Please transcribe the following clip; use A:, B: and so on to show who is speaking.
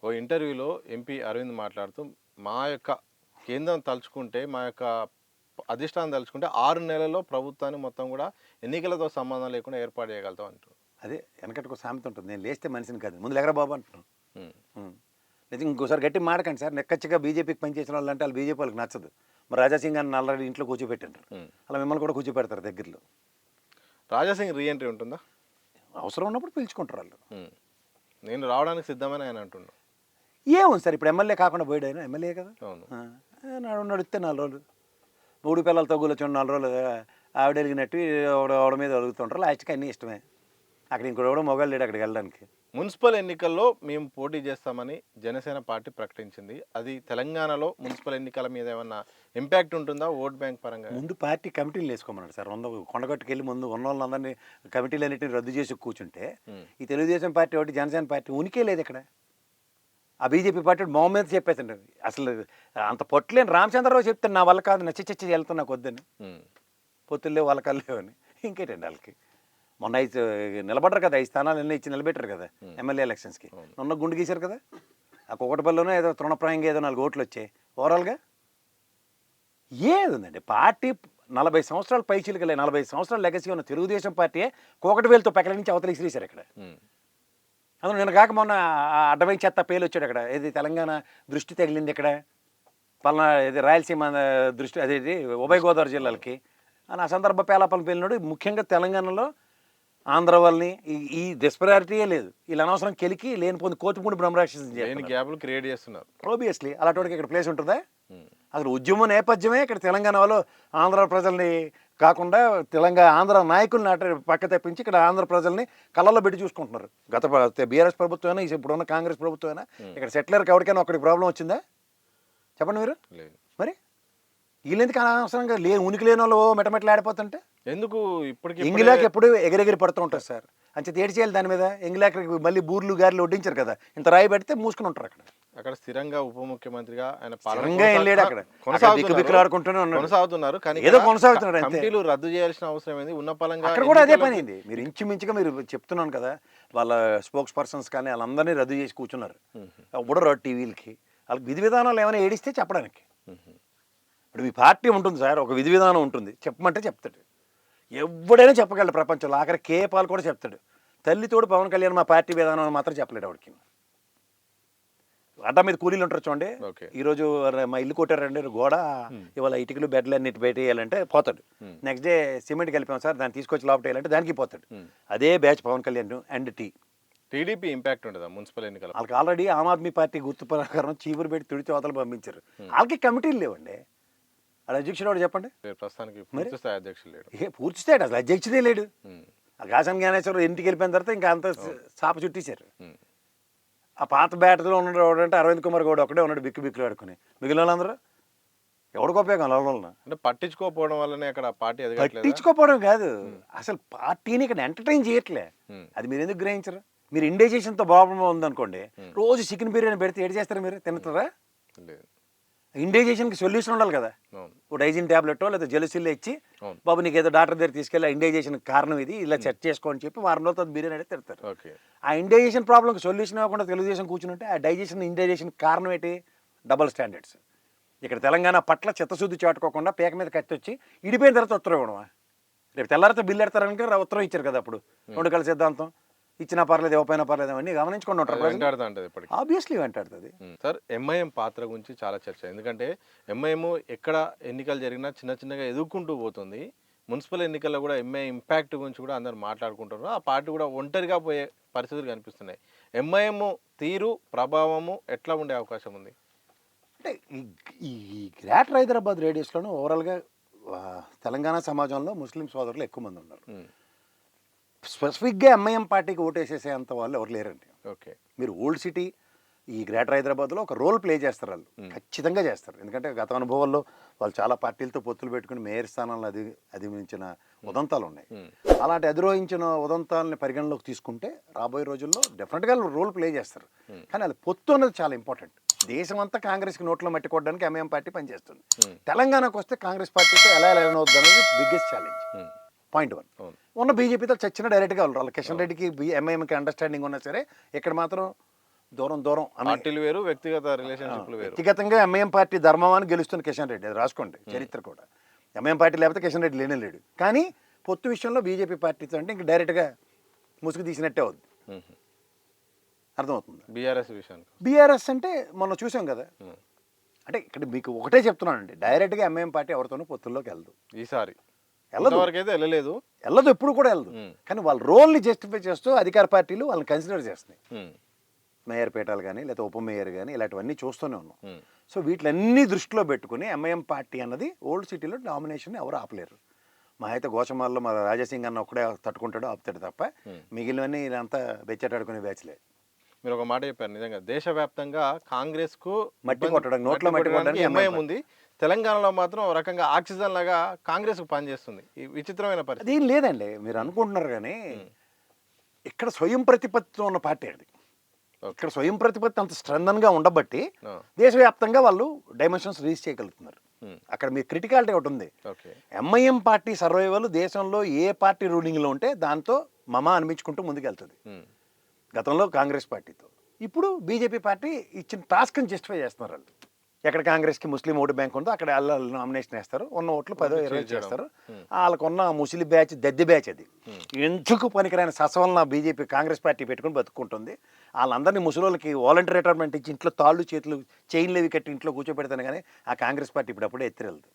A: ఓ ఇంటర్వ్యూలో ఎంపీ అరవింద్ మాట్లాడుతూ మా యొక్క కేంద్రం తలుచుకుంటే మా యొక్క అధిష్టానం తలుచుకుంటే 6 నెలల్లో ప్రభుత్వాన్ని మొత్తం కూడా ఎన్నికలతో సంబంధం లేకుండా ఏర్పాటు చేయగలుగుతాం అంటారు.
B: అదే వెనకటికి ఒక సామెత ఉంటుంది, నేను లేస్తే మనిషిని కాదు ముందు ఎగరా బాబు అంటున్నాను.
A: ఉమ్,
B: నిజంగా ఇంకోసారి గట్టి మాడకండి సార్. నెక్కచ్చిగా బీజేపీకి పనిచేసిన వాళ్ళు అంటే వాళ్ళు బీజేపీ వాళ్ళకి నచ్చదు. మరి రాజాసింగ్ అని ఆల్రెడీ ఇంట్లో కూర్చోబెట్టారు,
A: ఉమ్.
B: అలా మిమ్మల్ని కూడా కూర్చోబెడతారు దగ్గరలో.
A: రాజాసింగ్ రీఎంట్రీ ఉంటుందా?
B: అవసరం ఉన్నప్పుడు పిలుచుకుంటారు వాళ్ళు.
A: నేను రావడానికి సిద్ధమని ఆయన అంటున్నాను.
B: ఏముంది సార్, ఇప్పుడు ఎమ్మెల్యే కాకుండా పోయాడు, ఆయన ఎమ్మెల్యే కదా.
A: అవును.
B: నడిస్తే 4 రోజులు 3 పిల్లలతో కూర్చొని 4 రోజులు ఆవిడ వెలిగినట్టు ఆవిడ మీద అడుగుతుంటారు. లాస్ట్కి అన్నీ ఇష్టమే. అక్కడ ఇంకోటి కూడా మొబైల్ లేడు అక్కడికి వెళ్ళడానికి.
A: మున్సిపల్ ఎన్నికల్లో మేము పోటీ చేస్తామని జనసేన పార్టీ ప్రకటించింది. అది తెలంగాణలో మున్సిపల్ ఎన్నికల మీద ఏమన్నా ఇంపాక్ట్ ఉంటుందా ఓట్ బ్యాంక్ పరంగా?
B: ముందు పార్టీ కమిటీలు వేసుకోమన్నాడు సార్. కొండగట్టుకు వెళ్ళి ముందు ఉన్న వాళ్ళందరినీ కమిటీలు అన్నింటినీ రద్దు చేసి కూర్చుంటే ఈ తెలుగుదేశం పార్టీ ఒకటి జనసేన పార్టీ ఉనికే లేదు ఇక్కడ. ఆ బీజేపీ పార్టీ మొహం మీద చెప్పేసండి. అసలు అంత పొట్టులేని రామచంద్రరావు చెప్తాను నా వల్ల కాదు, నచ్చి వెళ్తాను నాకు వద్దని. పొత్తులు వాళ్ళ కళ్ళు అని ఇంకేటండి వాళ్ళకి. మొన్న 5 నిలబడ్డారు కదా, 5 స్థానాలు ఎన్ని ఇచ్చి నిలబెట్టారు కదా ఎమ్మెల్యే ఎలక్షన్స్కి. మొన్న గుండు గీశారు కదా, ఆ కుకటపల్లిలోనే ఏదో తృణప్రాయంగా ఏదో 4 ఓట్లు వచ్చాయి ఓవరాల్గా. ఏదుందండి పార్టీ 40 సంవత్సరాలు పైచీలకలే 40 సంవత్సరాలు లెగసీ ఉన్న తెలుగుదేశం పార్టీయే కోకటి వేలతో పెక్కల నుంచి అవతల ఇసిరేశారు ఇక్కడ. అందులో నేను కాక మొన్న అడ్డమైన చెత్త పేలు వచ్చాడు అక్కడ. ఏది తెలంగాణ దృష్టి తగిలింది ఇక్కడ, పలానా ఇది రాయలసీమ దృష్టి, అదేది ఉభయ గోదావరి జిల్లాలకి అని ఆ సందర్భ పేలాపల పేలినాడు. ముఖ్యంగా తెలంగాణలో ఆంధ్ర వాళ్ళని ఈ డిస్పరారిటీయే లేదు. వీళ్ళు అనవసరం కెలికి లేనిపోయింది కోతిపూడి బ్రహ్మరాక్షసం
A: గ్యాప్లు క్రియేట్ చేస్తున్నారు.
B: ఓబియస్లీ అలాంటి ఇక్కడ ప్లేస్ ఉంటుందా? అసలు ఉద్యమ నేపథ్యమే ఇక్కడ తెలంగాణ వాళ్ళు ఆంధ్ర ప్రజల్ని కాకుండా ఆంధ్ర నాయకుల్ని పక్క తెప్పించి ఇక్కడ ఆంధ్ర ప్రజల్ని కళ్ళల్లో పెట్టి చూసుకుంటున్నారు. గత బీఆర్ఎస్ ప్రభుత్వమైనా ఇప్పుడున్న కాంగ్రెస్ ప్రభుత్వమైనా ఇక్కడ సెటిలర్కి ఎవరికైనా ఒకటి ప్రాబ్లం వచ్చిందా చెప్పండి మీరు? మరి వీళ్ళెందుకు అనవసరంగా ఉనికి లేని వాళ్ళు మెటమెట్లు ఆడిపోతుంటే
A: ఎందుకు? ఇప్పటికి
B: ఎంగిలాకి ఎప్పుడు ఎగిరెగిరి పడుతూ ఉంటారు సార్. అంతే తేడి చేయాలి దాని మీద. ఎంగిలాకి మళ్ళీ బూర్లు గారెలు వడ్డించారు కదా, ఇంత రాయి పెడితే మూసుకుని ఉంటారు అక్కడ.
A: అక్కడ స్థిరంగా ఉప ముఖ్యమంత్రిగా ఆయన
B: కొనసాగుతున్నారు కానీ ఏదో కొనసాగుతున్నారు.
A: కమిటీలు రద్దు చేయాల్సిన అవసరం ఏంది? ఉన్న పలంగా
B: అక్కడ కూడా అదే పని అయింది. మీరు ఇంచుమించుగా మీరు చెప్తున్నాను కదా, వాళ్ళ స్పోక్స్ పర్సన్స్ కానీ వాళ్ళందరినీ రద్దు చేసి కూర్చున్నారు. ఇప్పుడు రాడు టీవీలకి వాళ్ళకి విధి విధానాలు ఏమైనా ఏడిస్తే చెప్పడానికి. ఇప్పుడు మీ పార్టీ ఉంటుంది సార్, ఒక విధి విధానం ఉంటుంది, చెప్పమంటే చెప్తాడు. ఎవడైనా చెప్పగలడు ప్రపంచంలో, ఆఖరి కేపాల్ కూడా చెప్తాడు. తల్లితోడు పవన్ కళ్యాణ్ మా పార్టీ విధానం మాత్రం చెప్పలేడు ఆవిడకి. అడ్డా మీద కూలీలు ఉంటారు చూడండి, ఈరోజు మా ఇల్లు కొట్టారండి గోడ, ఇవాళ ఇటుకలు బెడ్లు అన్నిటి పెట్టేయాలంటే పోతాడు. నెక్స్ట్ డే సిమెంట్ కలిపాం సార్ దాన్ని తీసుకొచ్చి లోపల వేయాలంటే దానికి పోతాడు. అదే batch Pawan Kalyan and
A: TDP impact ఉండదా మున్సిపల్ ఎన్నికలు?
B: వాళ్ళకి ఆల్రెడీ ఆమ్ ఆద్మీ పార్టీ గుర్తు ప్రకారం చీపురు పెట్టి తుడిచి అవతలు పంపించారు. వాళ్ళకి కమిటీలు లేవండి. అది అధ్యక్షుడు వాడు చెప్పండి.
A: ప్రస్తుతానికి పూర్తి స్థాయి అధ్యక్షుడు లేడు.
B: పూర్తి స్థాయి అసలు అధ్యక్షుడే లేడు. కాసం జ్ఞానేశ్వరం ఇంటికి వెళ్ళిపోయిన తర్వాత ఇంకా అంత చాప చుట్టేశారు. ఆ పాత బ్యాటరీలో ఉన్నాడు అంటే అరవింద్ కుమార్ గౌడ్ ఒకడే ఉన్నాడు బిక్కులు ఆడుకుని. మిగిలిన వాళ్ళందరూ ఎవరికి ఉపయోగం వాళ్ళ
A: అంటే పట్టించుకోకపోవడం వల్లనే అక్కడ పార్టీ
B: పట్టించుకోకపోవడం కాదు, అసలు పార్టీని ఇక్కడ ఎంటర్టైన్ చేయట్లే. అది మీరు ఎందుకు గ్రహించరు? మీరు ఇండైజేషన్తో ప్రాబ్లం ఉందనుకోండి, రోజు చికెన్ బిర్యానీ పెడితే ఏడు చేస్తారా? మీరు తింటారా? ఇండైజేషన్కి సొల్యూషన్ ఉండాలి కదా. ఓ డైజిన్ ట్యాబ్లెట్ లేదా జెలుసిల్లో ఇచ్చి బాబు నీకు ఏదో డాక్టర్ దగ్గర తీసుకెళ్ళి ఇండైజేషన్ కారణం ఇది, ఇలా సెట్ చేసుకోని చెప్పి వారం రోజులు బిర్యానీ అయితే తిడతారు. ఆ ఇండైజేషన్ ప్రాబ్లంకి సొల్యూషన్ ఇవ్వకుండా తెలుగుదేశం కూర్చుంటే ఆ ఇండైజేషన్ కారణం ఏంటి? Double standards. ఇక్కడ తెలంగాణ పట్ల చిత్తశుద్ధి చాటుకోకుండా పేక మీద కత్తి వచ్చి ఇడిపోయిన తర్వాత ఉత్తరం ఇవ్వడమా? రేపు తెల్లారితో బిల్లు ఎడతారని ఉత్తరం ఇచ్చారు కదా అప్పుడు. 2 కళ సిద్ధాంతం ఇచ్చినా పర్లేదు ఇవ్వపోయినా పర్లేదు అవన్నీ గమనించుకొని ఉంటారు. ఆబ్వియస్లీ వెంటాడుతుంది.
A: సార్ ఎంఐఎం పాత్ర గురించి చాలా చర్చ. ఎందుకంటే ఎంఐఎం ఎక్కడ ఎన్నికలు జరిగినా చిన్నగా ఎదుర్కొంటూ పోతుంది. మున్సిపల్ ఎన్నికల్లో కూడా ఎంఐఎం ఇంపాక్ట్ గురించి కూడా అందరు మాట్లాడుకుంటున్నారు. ఆ పార్టీ కూడా ఒంటరిగా పోయే పరిస్థితులు కనిపిస్తున్నాయి. ఎంఐఎం తీరు ప్రభావము ఎట్లా ఉండే అవకాశం ఉంది?
B: అంటే ఈ గ్రేటర్ హైదరాబాద్ రేడియస్లోనూ ఓవరాల్గా తెలంగాణ సమాజంలో ముస్లిం సోదరులు ఎక్కువ మంది ఉన్నారు. స్పెసిఫిక్గా ఎంఐఎం పార్టీకి ఓటేసేసేంత వాళ్ళు ఎవరు లేరండి.
A: ఓకే,
B: మీరు ఓల్డ్ సిటీ ఈ గ్రేటర్ హైదరాబాద్లో ఒక రోల్ ప్లే చేస్తారు, వాళ్ళు ఖచ్చితంగా చేస్తారు. ఎందుకంటే గత అనుభవాల్లో వాళ్ళు చాలా పార్టీలతో పొత్తులు పెట్టుకుని మేయర్ స్థానాలను అధిగమించిన ఉదంతాలు ఉన్నాయి. అలాంటి అధిరోహించిన ఉదంతాలని పరిగణలోకి తీసుకుంటే రాబోయే రోజుల్లో డెఫినెట్గా రోల్ ప్లే చేస్తారు. కానీ అది పొత్తు అనేది చాలా ఇంపార్టెంట్. దేశం అంతా కాంగ్రెస్కి నోట్లో మట్టుకోవడానికి ఎంఐఎం పార్టీ పనిచేస్తుంది. తెలంగాణకు వస్తే కాంగ్రెస్ పార్టీతో ఎలా అవుతుంది అనేది బిగ్గెస్ట్ ఛాలెంజ్. పాయింట్ 1. ఉన్న బీజేపీతో చచ్చిన డైరెక్ట్గా వాళ్ళు కిషన్ రెడ్డికి ఎంఐఎంకి అండర్స్టాండింగ్ ఉన్నా సరే ఇక్కడ మాత్రం దూరం దూరం అని
A: పార్టీలు వేరు, వ్యక్తిగత రిలేషన్షిప్లు వేరు.
B: వ్యక్తిగతంగా ఎంఐఎం పార్టీ ధర్మం అని గెలుస్తున్న కిషన్ రెడ్డి, అది రాసుకోండి చరిత్ర కూడా. ఎంఐఎం పార్టీ లేకపోతే కిషన్ రెడ్డి లేనే లేడు. కానీ పొత్తు విషయంలో బీజేపీ పార్టీతో అంటే ఇంక డైరెక్ట్గా ముసుగు తీసినట్టే అవుద్ది. అర్థమవుతుంది.
A: బీఆర్ఎస్ విషయానికి
B: బీఆర్ఎస్ అంటే మొన్న చూసాం కదా. అంటే ఇక్కడ మీకు ఒకటే చెప్తున్నానండి, డైరెక్ట్గా ఎంఐఎం పార్టీ ఎవరితోనూ పొత్తుల్లోకి వెళ్ళదు.
A: ఈసారి
B: వెళ్ళదు,
A: వరకు అయితే వెళ్ళలేదు,
B: వెళ్ళదు, ఎప్పుడు కూడా వెళ్ళదు. కానీ వాళ్ళ రోల్ని జస్టిఫై చేస్తూ అధికార పార్టీలు వాళ్ళని కన్సిడర్ చేస్తున్నాయి. మేయర్ పీఠాలు కానీ లేదా ఉప మేయర్ కానీ ఇలాంటివన్నీ చూస్తూనే ఉన్నాం. సో వీటిలన్నీ దృష్టిలో పెట్టుకుని ఎంఐఎం పార్టీ అన్నది ఓల్డ్ సిటీలో డామినేషన్ ఎవరు ఆపలేరు. మా అయితే గోచమాల్లో మా రాజాసింగ్ అన్న ఒక్కడే తట్టుకుంటాడు, ఆపుతాడు తప్ప మిగిలినవన్నీ ఇదంతా బెచ్చటాడుకునే బ్యాచ్లే.
A: మీరు ఒక మాట చెప్పారు, నిజంగా దేశవ్యాప్తంగా కాంగ్రెస్ కు
B: మట్టి కొట్టడం, నోట్లో మట్టి కొట్టడానికి
A: ఎంఐఎం ఉంది, తెలంగాణలో మాత్రం ఒక రకంగా ఆక్సిజన్ లాగా కాంగ్రెస్ కు పనిచేస్తుంది. ఈ విచిత్రమైన పరిస్థితి.
B: అదేం లేదండి, మీరు అనుకుంటున్నారు కానీ ఇక్కడ స్వయం ప్రతిపత్తితో ఉన్న పార్టీ అది. ఇక్కడ స్వయం ప్రతిపత్తి అంత స్ట్రెంథన్గా ఉండబట్టి దేశవ్యాప్తంగా వాళ్ళు డైమెన్షన్స్ రీచ్ చేయగలుగుతున్నారు. అక్కడ మీ క్రిటికాలిటీ ఒకటి ఉంది. ఎంఐఎం పార్టీ సర్వైవల్ దేశంలో ఏ పార్టీ రూలింగ్లో ఉంటే దాంతో మమ అనిపించుకుంటూ ముందుకెళ్తుంది. గతంలో కాంగ్రెస్ పార్టీతో, ఇప్పుడు బీజేపీ పార్టీ ఇచ్చిన టాస్క్ని జస్టిఫై చేస్తున్నారు వాళ్ళు. ఎక్కడ కాంగ్రెస్కి ముస్లిం ఓటు బ్యాంక్ ఉందో అక్కడ వాళ్ళు నామినేషన్ వేస్తారు, ఉన్న ఓట్లు 10-20 చేస్తారు. వాళ్ళకున్న ముస్లిం బ్యాచ్ దద్ది బ్యాచ్ అది. ఎందుకు పనికిరాని ససవలన బీజేపీ కాంగ్రెస్ పార్టీ పెట్టుకుని బతుకుంటుంది. వాళ్ళందరినీ ముసలోళ్ళకి వాలంటీర్ రిటైర్మెంట్ ఇచ్చి ఇంట్లో తాళ్ళు చేతులు చైన్లు అవి కట్టి ఇంట్లో కూర్చోబెడతాను. కానీ ఆ కాంగ్రెస్ పార్టీ ఇప్పుడు అప్పుడే ఎత్తిరెళ్దు.